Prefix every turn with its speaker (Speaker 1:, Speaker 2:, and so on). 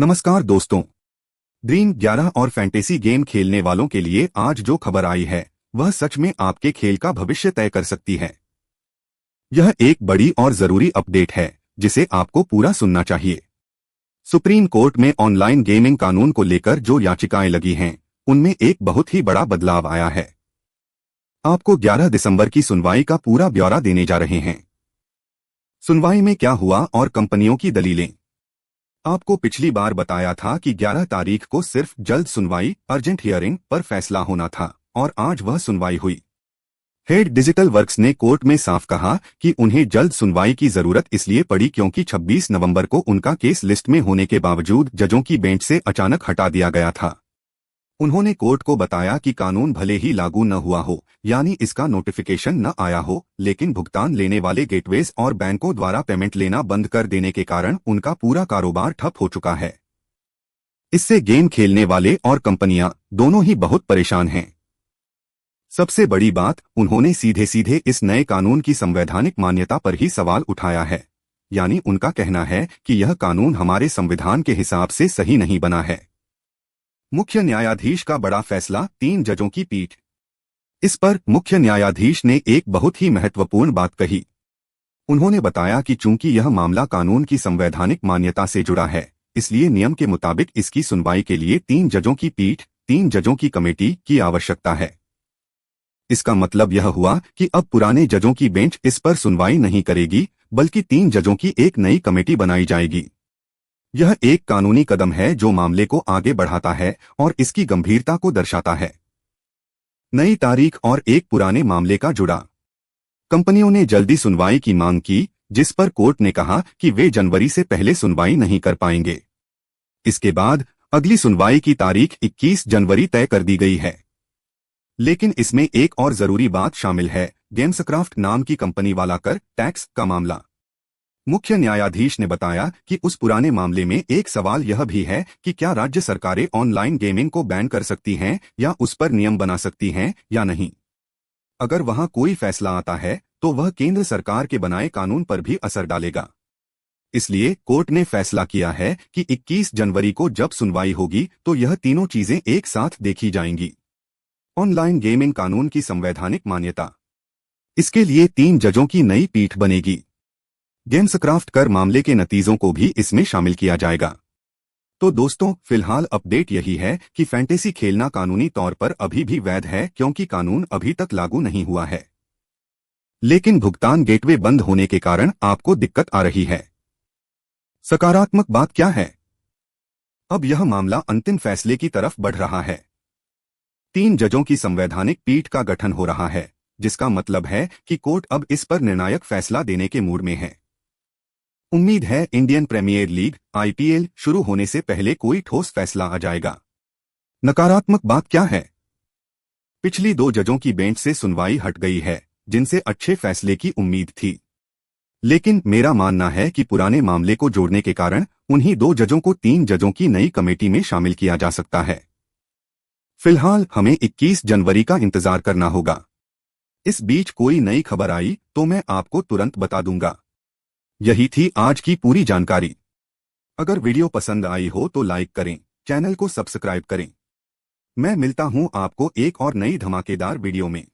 Speaker 1: नमस्कार दोस्तों। ड्रीम 11 और फैंटेसी गेम खेलने वालों के लिए आज जो खबर आई है वह सच में आपके खेल का भविष्य तय कर सकती है। यह एक बड़ी और जरूरी अपडेट है जिसे आपको पूरा सुनना चाहिए। सुप्रीम कोर्ट में ऑनलाइन गेमिंग कानून को लेकर जो याचिकाएं लगी हैं उनमें एक बहुत ही बड़ा बदलाव आया है। आपको 11 दिसंबर की सुनवाई का पूरा ब्यौरा देने जा रहे हैं। सुनवाई में क्या हुआ और कंपनियों की दलीलें। आपको पिछली बार बताया था कि 11 तारीख को सिर्फ जल्द सुनवाई अर्जेंट हियरिंग पर फैसला होना था और आज वह सुनवाई हुई। हेड डिजिटल वर्क्स ने कोर्ट में साफ कहा कि उन्हें जल्द सुनवाई की जरूरत इसलिए पड़ी क्योंकि 26 नवंबर को उनका केस लिस्ट में होने के बावजूद जजों की बेंच से अचानक हटा दिया गया था। उन्होंने कोर्ट को बताया कि कानून भले ही लागू न हुआ हो, यानी इसका नोटिफिकेशन न आया हो, लेकिन भुगतान लेने वाले गेटवेज और बैंकों द्वारा पेमेंट लेना बंद कर देने के कारण उनका पूरा कारोबार ठप हो चुका है। इससे गेम खेलने वाले और कंपनियां दोनों ही बहुत परेशान हैं। सबसे बड़ी बात, उन्होंने सीधे सीधे इस नए कानून की संवैधानिक मान्यता पर ही सवाल उठाया है। यानी उनका कहना है कि यह कानून हमारे संविधान के हिसाब से सही नहीं बना है। मुख्य न्यायाधीश का बड़ा फैसला, 3 जजों की पीठ। इस पर मुख्य न्यायाधीश ने एक बहुत ही महत्वपूर्ण बात कही। उन्होंने बताया कि चूंकि यह मामला कानून की संवैधानिक मान्यता से जुड़ा है, इसलिए नियम के मुताबिक इसकी सुनवाई के लिए 3 जजों की पीठ, 3 जजों की कमेटी की आवश्यकता है। इसका मतलब यह हुआ कि अब पुराने जजों की बेंच इस पर सुनवाई नहीं करेगी, बल्कि 3 जजों की एक नई कमेटी बनाई जाएगी। यह एक कानूनी कदम है जो मामले को आगे बढ़ाता है और इसकी गंभीरता को दर्शाता है। नई तारीख और एक पुराने मामले का जुड़ा। कंपनियों ने जल्दी सुनवाई की मांग की, जिस पर कोर्ट ने कहा कि वे जनवरी से पहले सुनवाई नहीं कर पाएंगे। इसके बाद अगली सुनवाई की तारीख 21 जनवरी तय कर दी गई है। लेकिन इसमें एक और जरूरी बात शामिल है, गेम्सक्राफ्ट नाम की कंपनी वाला कर टैक्स का मामला। मुख्य न्यायाधीश ने बताया कि उस पुराने मामले में एक सवाल यह भी है कि क्या राज्य सरकारें ऑनलाइन गेमिंग को बैन कर सकती हैं या उस पर नियम बना सकती हैं या नहीं। अगर वहां कोई फैसला आता है तो वह केंद्र सरकार के बनाए कानून पर भी असर डालेगा। इसलिए कोर्ट ने फैसला किया है कि 21 जनवरी को जब सुनवाई होगी तो यह तीनों चीजें एक साथ देखी जाएंगी। ऑनलाइन गेमिंग कानून की संवैधानिक मान्यता, इसके लिए 3 जजों की नई पीठ बनेगी। गेम्सक्राफ्ट कर मामले के नतीजों को भी इसमें शामिल किया जाएगा। तो दोस्तों, फिलहाल अपडेट यही है कि फैंटेसी खेलना कानूनी तौर पर अभी भी वैध है क्योंकि कानून अभी तक लागू नहीं हुआ है। लेकिन भुगतान गेटवे बंद होने के कारण आपको दिक्कत आ रही है। सकारात्मक बात क्या है? अब यह मामला अंतिम फैसले की तरफ बढ़ रहा है। 3 जजों की संवैधानिक पीठ का गठन हो रहा है, जिसका मतलब है कि कोर्ट अब इस पर निर्णायक फैसला देने के मूड में है। उम्मीद है इंडियन प्रीमियर लीग (IPL) शुरू होने से पहले कोई ठोस फैसला आ जाएगा। नकारात्मक बात क्या है? पिछली 2 जजों की बेंच से सुनवाई हट गई है, जिनसे अच्छे फैसले की उम्मीद थी। लेकिन मेरा मानना है कि पुराने मामले को जोड़ने के कारण उन्हीं 2 जजों को 3 जजों की नई कमेटी में शामिल किया जा सकता है। फिलहाल हमें 21 जनवरी का इंतजार करना होगा। इस बीच कोई नई खबर आई तो मैं आपको तुरंत बता दूंगा। यही थी आज की पूरी जानकारी। अगर वीडियो पसंद आई हो तो लाइक करें, चैनल को सब्सक्राइब करें। मैं मिलता हूं आपको एक और नई धमाकेदार वीडियो में।